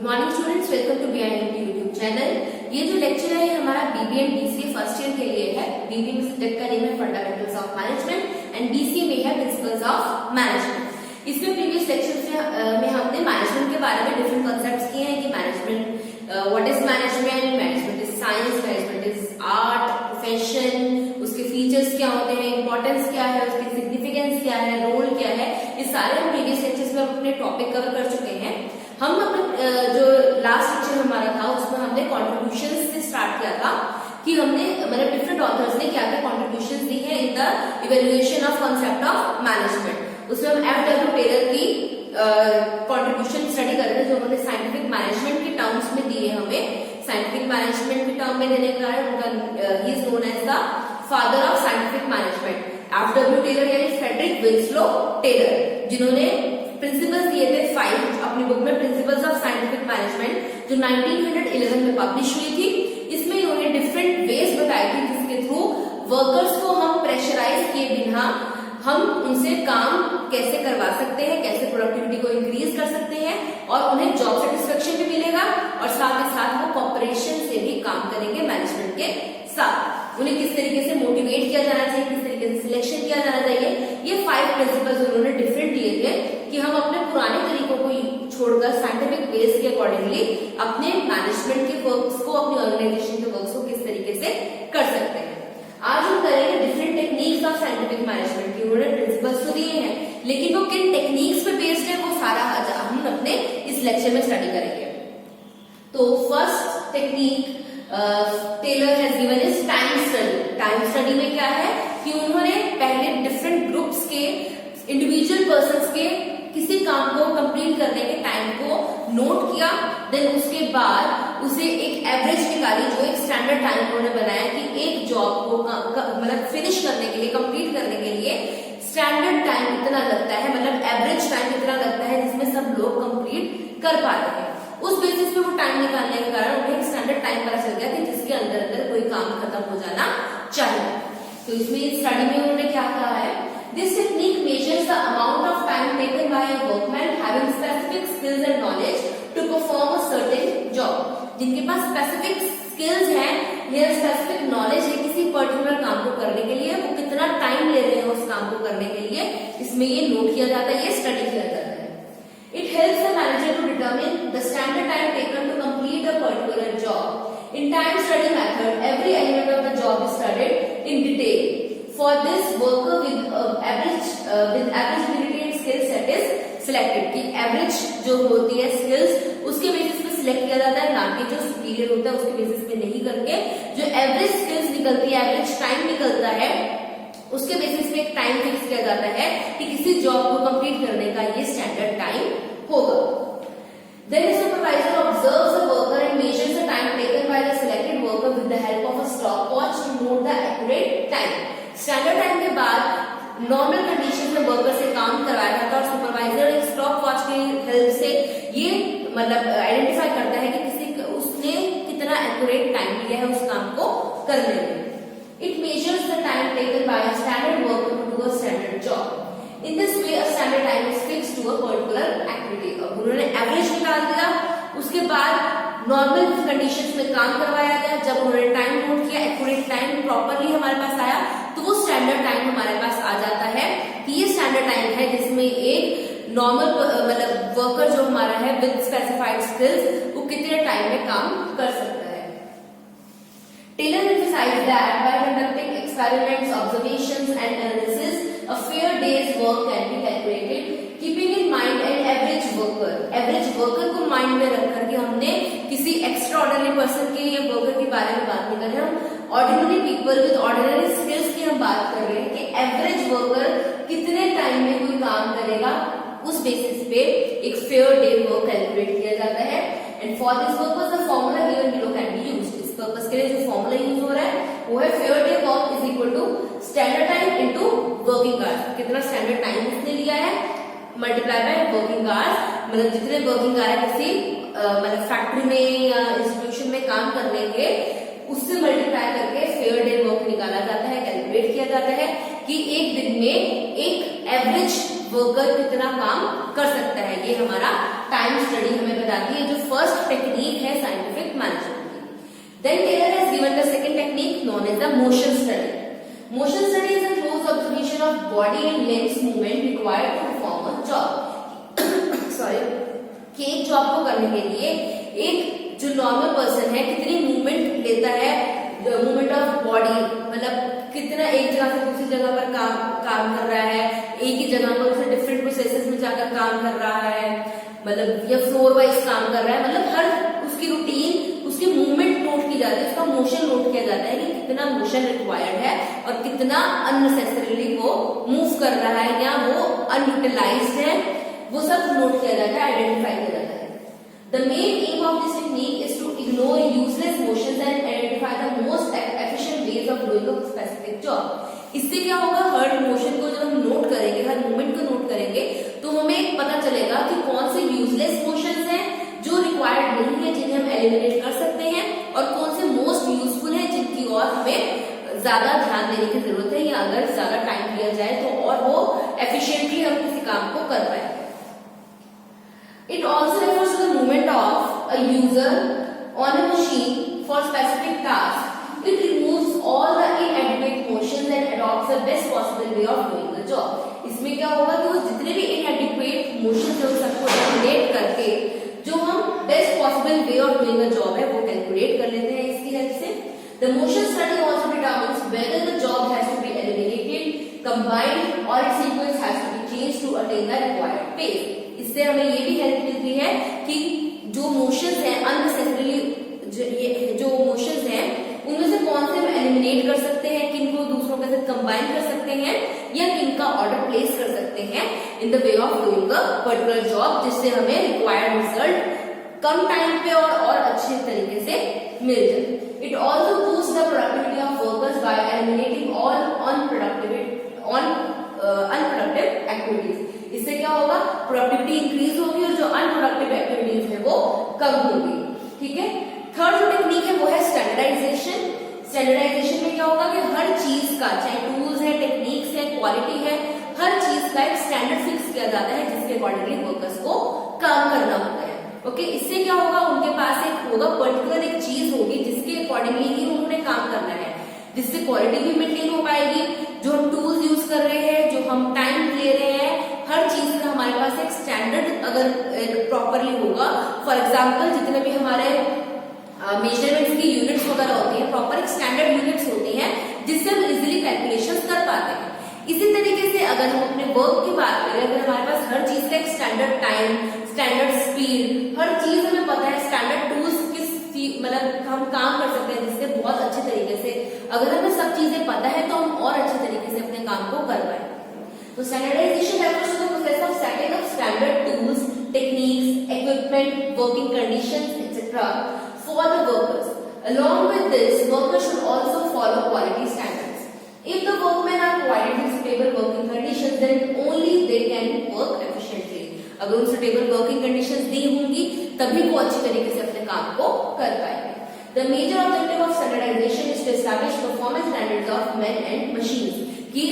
Morning students, welcome to BINT YouTube channel. ये जो lecture है ये हमारा BBA and BCA first year के लिए है। बीबीए में सब्जेक्ट का नेम है fundamentals of management and BCA में है प्रिंसिपल्स ऑफ मैनेजमेंट। इसमें प्रीवियस लेक्चर में हमने मैनेजमेंट के बारे में डिफरेंट कॉन्सेप्ट्स किए हैं कि management what is management, management is science, management is art, profession, उसके फीचर्स क्या होते हैं, इंपॉर्टेंस क्या है, उसकी सिग्निफिकेंस क्या है, रोल क्या है, ये सारे हम प्रीवियस लेक्चर्स में अपने टॉपिक कवर कर चुके हैं। हम अपने जो लास्ट लेक्चर हमारा था उसमें हमने कॉन्ट्रीब्यूशंस से स्टार्ट किया था कि हमने मतलब डिफरेंट ऑथर्स ने क्या क्या कॉन्ट्रीब्यूशंस दी है in the evaluation of concept of management. उसमें हम F.W. टेलर की कॉन्ट्रीब्यूशन स्टडी कर रहे थे जो उन्होंने साइंटिफिक मैनेजमेंट के टर्म्स में दिए हमें। साइंटिफिक मैनेजमेंट के टर्म में देने का है उनका ही is known as the father of scientific management. F.W. Taylor यानी फ्रेडरिक विंस्लो टेलर, जिन्होंने प्रिंसिपल्स दिए थे 5 अपनी बुक में प्रिंसिपल्स ऑफ साइंटिफिक मैनेजमेंट जो 1911 में पब्लिश हुई थी। इसमें इन्होंने डिफरेंट वेज बताए थे जिसके थ्रू वर्कर्स को हम प्रेशराइज किए बिना हम उनसे काम कैसे करवा सकते हैं, कैसे प्रोडक्टिविटी को इंक्रीज कर सकते हैं और उन्हें जॉब सेटिस्फेक्शन भी मिलेगा और साथ ही साथ वो कॉपरेशन से भी काम करेंगे मैनेजमेंट के साथ। उन्हें किस तरीके से मोटिवेट किया जाना चाहिए, किस तरीके से सिलेक्शन किया जाना चाहिए, ये 5 प्रिंसिपल्स उन्होंने डिफरेंट दिए थे कि हम अपने पुराने तरीकों को छोड़कर साइंटिफिक बेस के अकॉर्डिंगली अपने मैनेजमेंट के वर्क्स को, अपनी ऑर्गेनाइजेशन के वर्क्स को किस तरीके से कर सकते हैं। आज हम करेंगे different techniques of scientific management की। उन्होंने प्रिंसिपल्स तो दिए हैं लेकिन वो किन टेक्निक्स पे बेस्ड है वो सारा आज हम अपने इस लेक्चर में स्टडी करेंगे। तो first technique Taylor has given is time study. Time study में क्या है कि उन्होंने पहले डिफरेंट ग्रुप्स के इंडिविजुअल पर्संस के किसी काम को कंप्लीट करने के टाइम को नोट किया, देन उसके बाद उसे एक एवरेज निकाली जो एक स्टैंडर्ड टाइम उन्होंने बनाया कि एक जॉब को मतलब फिनिश करने के लिए, कंप्लीट करने के लिए स्टैंडर्ड टाइम इतना लगता है, मतलब एवरेज टाइम इतना लगता है जिसमें सब लोग कंप्लीट कर पाते हैं। उस बेसिस पे वो टाइम निकालने के कारण उन्हें एक स्टैंडर्ड टाइम पता चल गया कि जिसके अंदर अंदर कोई काम खत्म हो जाना चाहिए। तो इसमें इस स्टडी में उन्होंने क्या कहा है, this technique measures the amount of time taken by a workman having specific skills and knowledge to perform a certain job. जिनके पास स्पेसिफिक स्किल्स हैं या स्पेसिफिक नॉलेज है किसी पर्टिकुलर काम को करने के लिए, वो कितना टाइम ले रहे हैं उस काम को करने के लिए, इसमें ये नोट किया जाता है, ये स्टडी किया जाता है। It helps the manager to determine the standard time taken to complete a particular job. In time study method, every element of the job is studied in detail. For this, worker with average ability and skill set is selected. कि average जो होती है skills उसके basis पे select किया जाता है, ना कि जो superior होता है उसके बेसिस पे नहीं करके जो average skills निकलती है, average time निकलता है उसके बेसिस पे एक टाइम फिक्स किया जाता है कि किसी जॉब को कंप्लीट करने का ये स्टैंडर्ड टाइम होगा। Then a supervisor observes the worker and measures the time taken by the selected worker with the help of a stopwatch to note the accurate time. Standard time के बाद normal condition में worker से काम करवाया जाता है और supervisor एक स्टॉप वॉच की हेल्प से ये मतलब आइडेंटिफाई करता है कि उसने कितना एक्यूरेट टाइम लिया है उस काम को करने में। It measures the time taken by a standard worker to do a standard job. In this way, a standard time is fixed to a particular activity. अब उन्होंने एवरेज निकाल दिया, उसके बाद नॉर्मल कंडीशंस में काम करवाया गया। जब उन्होंने टाइम नोट किया, एक्यूरेट टाइम प्रॉपरली हमारे पास आया, तो वो स्टैंडर्ड टाइम हमारे पास आ जाता है कि ये स्टैंडर्ड टाइम है जिसमें एक नॉर्मल मतलब वर्कर जो हमारा है विद स्पेसिफाइड स्किल्स वो कितने टाइम में काम कर सकता है। Taylor emphasized that by conducting experiments, observations and analysis, a fair day's work can be calculated, keeping in mind an average worker. Average worker को माइंड में रखकर कि हमने किसी extraordinary person के या worker के बारे में बात नहीं कर रहे, हम ordinary people with ordinary skills की हम बात कर रहे हैं कि average worker कितने टाइम में कोई काम करेगा, उस बेसिस पे एक fair day work कैलकुलेट किया जाता है। And for this purpose, the formula given below can be used. Purpose के लिए जो फॉर्मूला यूज हो रहा है वो है fair day work is equal to standard time into working hours. कितना स्टैंडर्ड टाइम उसने लिया है मल्टीप्लाई बाय वर्किंग आवर्स, मतलब जितने वर्किंग आवर है किसी मतलब फैक्ट्री में या इंस्टीट्यूशन में काम करने के उससे मल्टीप्लाई करके फेयर डे वर्क निकाला जाता है, कैलकुलेट किया जाता है कि एक दिन में एक एवरेज वर्कर कितना काम कर सकता है, ये हमारा टाइम स्टडी हमें बताती है, जो फर्स्ट टेक्निक है साइंटिफिक मैनेजमेंट की. Then Taylor has given the second technique known as the motion study. Motion study is a close observation of body and limbs movement required to perform a job. Sorry, कि एक job को करने के लिए एक जो normal person है कितनी मूवमेंट लेता है, मूवमेंट ऑफ बॉडी, मतलब कितना एक जगह से दूसरी जगह पर काम कर रहा है, एक ही जगह पर उसे डिफरेंट प्रोसेसेस में जाकर काम कर रहा है, मतलब या फ्लोर वाइज काम कर रहा है, मतलब हर उसकी रूटीन, उसकी मूवमेंट नोट की जाती है, उसका मोशन नोट किया जाता है कि कितना मोशन रिक्वायर्ड है और कितना अननेसेसरीली वो मूव कर रहा है या वो अनयूटिलाइज्ड है, वो सब नोट किया जाता है, आइडेंटिफाई किया जाता है. The main aim of this technique is to ignore useless motions and identify the most efficient ways of doing a specific job. इससे क्या होगा, हर मोशन को जब हम नोट करेंगे, हर मूवमेंट को नोट करेंगे, तो हमें पता चलेगा कि कौन से यूजलेस मोशंस हैं जो रिक्वायर्ड नहीं है, जिन्हें हम एलिमिनेट कर सकते हैं, और कौन से मोस्ट यूजफुल हैं जिनकी ओर हमें ज्यादा ध्यान देने की जरूरत है, या अगर ज्यादा टाइम दिया जाए तो और वो एफिशिएंटली हम किसी काम को कर पाएंगे. It also refers to the movement of a user on a machine for specific task. It removes all the inadequate motions and adopts the best possible way of doing the job. इसमें क्या होगा कि वो जितने भी inadequate motions हैं सबको eliminate करके जो हम best possible way of doing the job है वो calculate कर लेते हैं इसकी हेल्प से. The motion study also determines whether the job has to be eliminated, combined, or its sequence has to be changed to attain the required pace. इससे हमें ये भी हेल्प मिलती है कि जो मोशंस हैं अननेसेसरीली जो मोशंस हैं उनमें से कौन से हम एलिमिनेट कर सकते हैं, किनको दूसरों के साथ कंबाइन कर सकते हैं, या किनका ऑर्डर प्लेस कर सकते हैं in the way of doing a particular job, जिससे हमें रिक्वायर्ड रिजल्ट कम टाइम पे और अच्छे तरीके से मिल जाए. It also boost the productivity of workers bye eliminating all unproductive activities. इससे क्या होगा, प्रोडक्टिविटी इंक्रीज होगी और जो अनप्रोडक्टिव एक्टिविटीज है वो कम होगी. ठीक है. थर्ड जो टेक्निक है वो है स्टैंडर्डाइजेशन. स्टैंडर्डाइजेशन में क्या होगा कि हर चीज का, चाहे टूल्स है, टेक्निक्स है, क्वालिटी है, हर चीज का एक स्टैंडर्ड फिक्स किया जाता है जिसके अकॉर्डिंगली वर्कर्स को काम करना होता है. ओके. इससे क्या होगा, उनके पास एक होगा पर्टिकुलर एक चीज होगी जिसके अकॉर्डिंगली ही उन्होंने काम करना है, जिससे क्वालिटी भी मेंटेन हो पाएगी. जो हम टूल्स यूज कर रहे हैं, जो हम टाइम ले रहे हैं, हर चीज का हमारे पास एक स्टैंडर्ड अगर प्रॉपरली होगा. फॉर एग्जांपल जितने भी हमारे मेजरमेंट्स की यूनिट्स वगैरह होती हैं, प्रॉपर एक स्टैंडर्ड यूनिट्स होती हैं जिससे हम इजीली कैलकुलेशंस कर पाते हैं. इसी तरीके से अगर हम अपने वर्क की बात करें, अगर हमारे पास हर चीज का एक स्टैंडर्ड टाइम, स्टैंडर्ड स्पीड, हर चीज हमें पता है, स्टैंडर्ड टूल्स मतलब हम काम कर सकते हैं जिससे बहुत अच्छे तरीके से, अगर हमें सब चीजें पता है तो हम और अच्छे तरीके से अपने काम को कर पाए. तो standardisation refers to the process of setting up standard tools, techniques, equipment, working conditions, etc. for the workers. Along with this, workers should also follow quality standards. If the workmen are provided with suitable working conditions, then only they can work efficiently. अगर उन suitable working conditions दी होंगी तभी वो अच्छी तरीके से अपने काम को कर पाएंगे. The major objective of standardization is to establish performance standards of men and machines. कि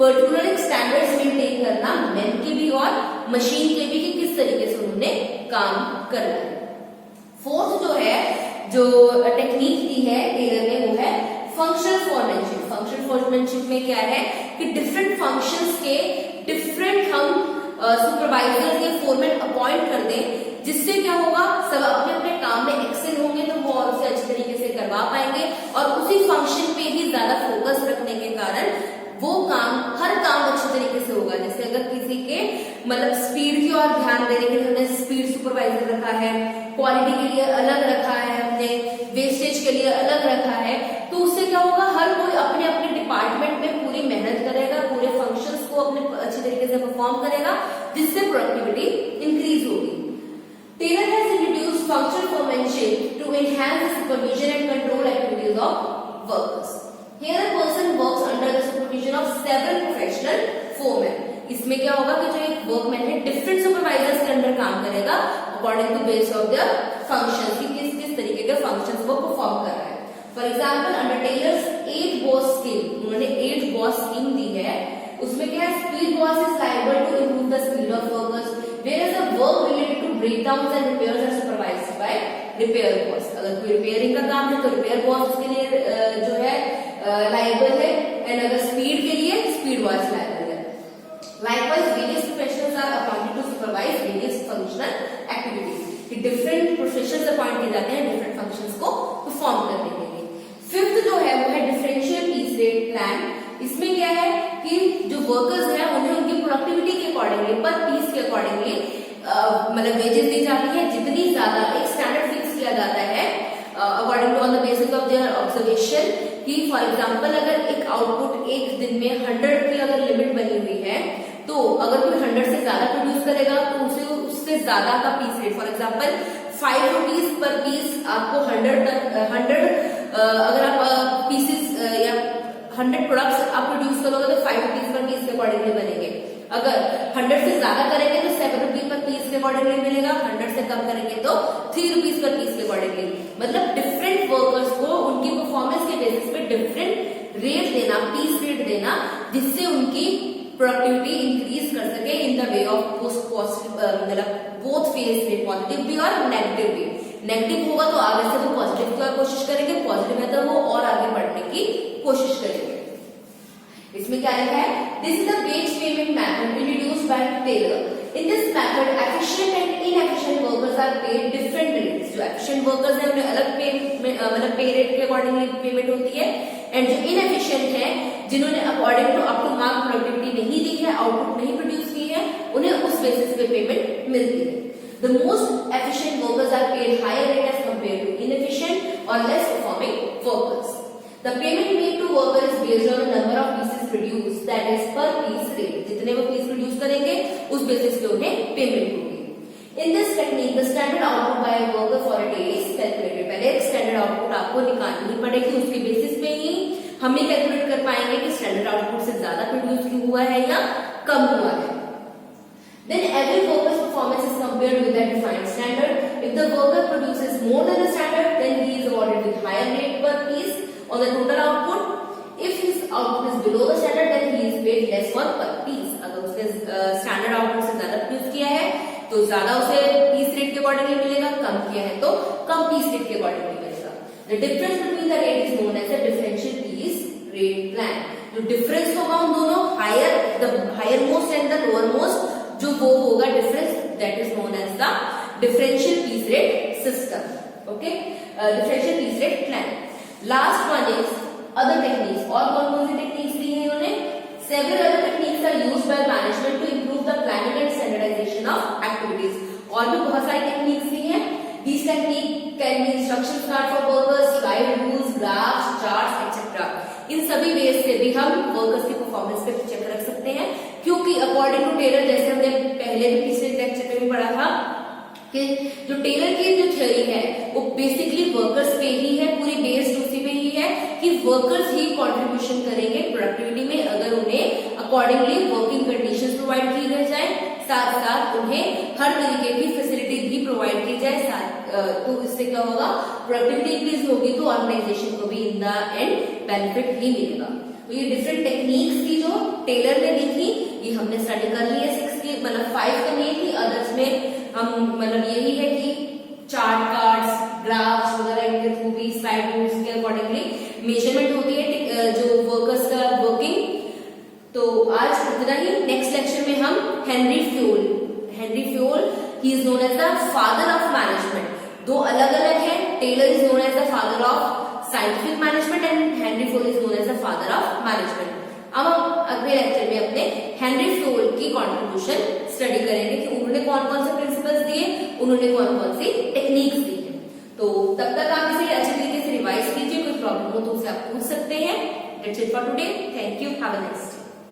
पर्टिकुलर एक स्टैंडर्ड्स मेंटेन करना मैन के भी और मशीन के भी कि किस तरीके से उन्होंने काम करना है. फोर्थ जो है, जो टेक्निक दी है टेलर ने, वो है फंक्शनल फोरमैनशिप. फंक्शनल फोरमैनशिप में क्या है कि डिफरेंट फंक्शंस के डिफरेंट हम सुपरवाइजर या फोरमैन अपॉइंट कर दें, जिससे क्या होगा, सब अपने अपने काम में एक्सेल होंगे तो वो और उसे अच्छे तरीके से करवा पाएंगे, और उसी फंक्शन पे ही ज्यादा फोकस रखने के कारण वो काम, हर काम अच्छे तरीके से होगा. जैसे अगर किसी के मतलब स्पीड की ओर ध्यान देने के लिए हमने स्पीड सुपरवाइजर रखा है, क्वालिटी के लिए अलग रखा है, हमने वेस्टेज के लिए अलग रखा है, तो उससे क्या होगा, हर कोई अपने अपने डिपार्टमेंट में पूरी मेहनत करेगा, पूरे फंक्शंस को अपने अच्छे तरीके से परफॉर्म करेगा, जिससे प्रोडक्टिविटी इंक्रीज होगी. Taylor has introduced functional foremanship to enhance the supervision and control activities of workers. Here a person works under the supervision of several professional foremen. इसमें क्या होगा कि जो एक वर्कमैन है डिफरेंट सुपरवाइजर्स के अंडर काम करेगा according to base of their functions, कि किस किस तरीके के फंक्शंस वो परफॉर्म कर रहा है. For example under Taylor's 8 boss scheme, उन्होंने 8 बॉस स्कीम दी है. उसमें क्या है, speed boss is liable to improve the speed of workers. whereas the work related to breakdowns and repairs are supervised by repair boss. अगर कोई repairing का काम है तो रिपेयर बॉस उसके लिए जो है लायबल है, एंड अगर स्पीड के लिए स्पीड बॉस लायबल है. Likewise, various professionals are appointed to supervise various functional activities. कि डिफरेंट प्रोफेशनल्स अपॉइंट किए जाते हैं डिफरेंट फंक्शंस को परफॉर्म करने के लिए. फिफ्थ जो है वो है डिफरेंशियल पीस रेट प्लान. इसमें क्या है कि जो वर्कर्स हैं उन्हें उनकी प्रोडक्टिविटी के अकॉर्डिंगली पर पीस के अकॉर्डिंगली मतलब वेजेस दी जाती है. जितनी ज्यादा एक स्टैंडर्ड फिक्स किया जाता है according to on the basis of their observation कि फॉर एग्जांपल अगर एक आउटपुट एक दिन में 100 की अगर लिमिट बनी हुई है तो अगर कोई 100 से ज्यादा प्रोड्यूस करेगा तो उसे उससे ज्यादा का piece rate, for example 5 rupees per piece आपको 100 अगर आप पीसेस या 100 प्रोडक्ट्स आप प्रोड्यूस करोगे तो 5 रुपीज पर पीस के अकॉर्डिंगली बनेंगे. अगर 100 से ज्यादा करेंगे तो 7 रुपीज पर पीस के अकॉर्डिंगली मिलेगा. 100 से कम करेंगे तो 3 रुपीज पर पीस के अकॉर्डिंगली. मतलब डिफरेंट वर्कर्स को उनकी परफॉर्मेंस के बेसिस पे डिफरेंट रेट देना, पीस रेट देना, जिससे उनकी प्रोडक्टिविटी इंक्रीज कर सके इन द वे ऑफ मतलब बोथ फेज में, पॉजिटिव भी और नेगेटिव भी. नेगेटिव होगा तो आगे से वो पॉजिटिव की कोशिश करेंगे, पॉजिटिव है तो वो और आगे बढ़ने की कोशिश करेंगे. इसमें क्या लिखा है? This is the wage payment method introduced by Taylor. In this method efficient and inefficient workers are paid different rates. जो एफिशिएंट वर्कर्स हैं उन्हें अलग मतलब पे रेट के अकॉर्डिंगली पेमेंट होती है, एंड जो इनएफिशिएंट है जिन्होंने according to up to mark productivity नहीं दी है, आउटपुट नहीं प्रोड्यूस की है, उन्हें उस बेसिस पे पेमेंट मिलती है. The most efficient workers are paid higher rate as compared to inefficient or less performing workers. The payment made to worker is based on the number of pieces produced, that is per piece rate. जितने वो piece produce करेंगे उस basis पे उन्हें payment होगी. In this technique, the standard output by a worker for a day is calculated. पहले एक standard output आपको निकालनी पड़ेगी, उसके बेसिस पे ही हम ये कैलकुलेट कर पाएंगे कि स्टैंडर्ड आउटपुट से ज्यादा प्रोड्यूस हुआ है या कम हुआ है. Then every worker's performance is compared with a defined standard. If the worker produces more than the standard, then he is awarded with higher rate per piece on the total output. If his output is below the standard, then he is paid less for per piece. अगर उसने standard output से ज्यादा produce किया है तो ज्यादा उसे piece rate के अकॉर्डिंगली मिलेगा, कम किया है तो कम पीस रेट के अकॉर्डिंगली मिलेगा. The difference between the rate is known as a differential piece rate plan. जो डिफरेंस होगा उन दोनों higher most and the lower most, जो वो होगा difference, that is known as the differential piece rate system. Okay, differential piece rate plan. Last one is other techniques. और कौन कौन सी टेक्निक्स दी है इन्होंने? Several other techniques are used by management to improve the planning and standardisation of activities. और भी बहुत सारी टेक्निक्स दी हैं. These techniques can be instruction card for workers, guide rules, graphs, charts, etc. इन सभी वेज से भी हम वर्कर्स की परफॉर्मेंस पे चेक रख सकते हैं, क्योंकि अकॉर्डिंग टू टेलर, जैसे हमने पहले भी पिछले लेक्चर में भी पढ़ा था कि जो टेलर की जो थ्योरी है वो बेसिकली वर्कर्स पे ही है, पूरी बेस्ड उसी पे ही है कि वर्कर्स ही कंट्रीब्यूशन करेंगे प्रोडक्टिविटी में अगर उन्हें अकॉर्डिंगली वर्किंग कंडीशंस प्रोवाइड की गई जाए, साथ साथ उन्हें हर तरीके की फैसिलिटी भी प्रोवाइड की जाए. तो इससे क्या होगा? प्रोडक्टिविटी इंक्रीज होगी तो ऑर्गेनाइजेशन को भी इन द एंड बेनिफिट ही मिलेगा. तो ये डिफरेंट टेक्निक्स की जो टेलर ने दी थी ये हमने स्टडी कर ली है. 6 की मतलब 5 तो नहीं थी, अदर्स में हम मतलब यही है कि चार्ट, कार्ड्स, ग्राफ्स वगैरह इनके थ्रू भी स्लाइड रूल्स के अकॉर्डिंगली मेजरमेंट होती है जो वर्कर्स का वर्किंग. तो आज इतना ही. नेक्स्ट लेक्चर में हम Henry Fayol he is known as the father of management. दो अलग अलग है. Taylor is known as the father of scientific management and Henry Fayol is known as the father of management. अब हम अगले lecture में अपने हेनरी फ्यूल की कंट्रीब्यूशन स्टडी करेंगे कि उन्होंने कौन कौन से प्रिंसिपल्स दिए, उन्होंने कौन कौन सी टेक्निक्स दी है. तो तब तक आप इसे अच्छे तरीके से रिवाइज कीजिए. कोई प्रॉब्लम हो तो उसे आप पूछ सकते हैं. That's it for today. Thank you. Have a nice day.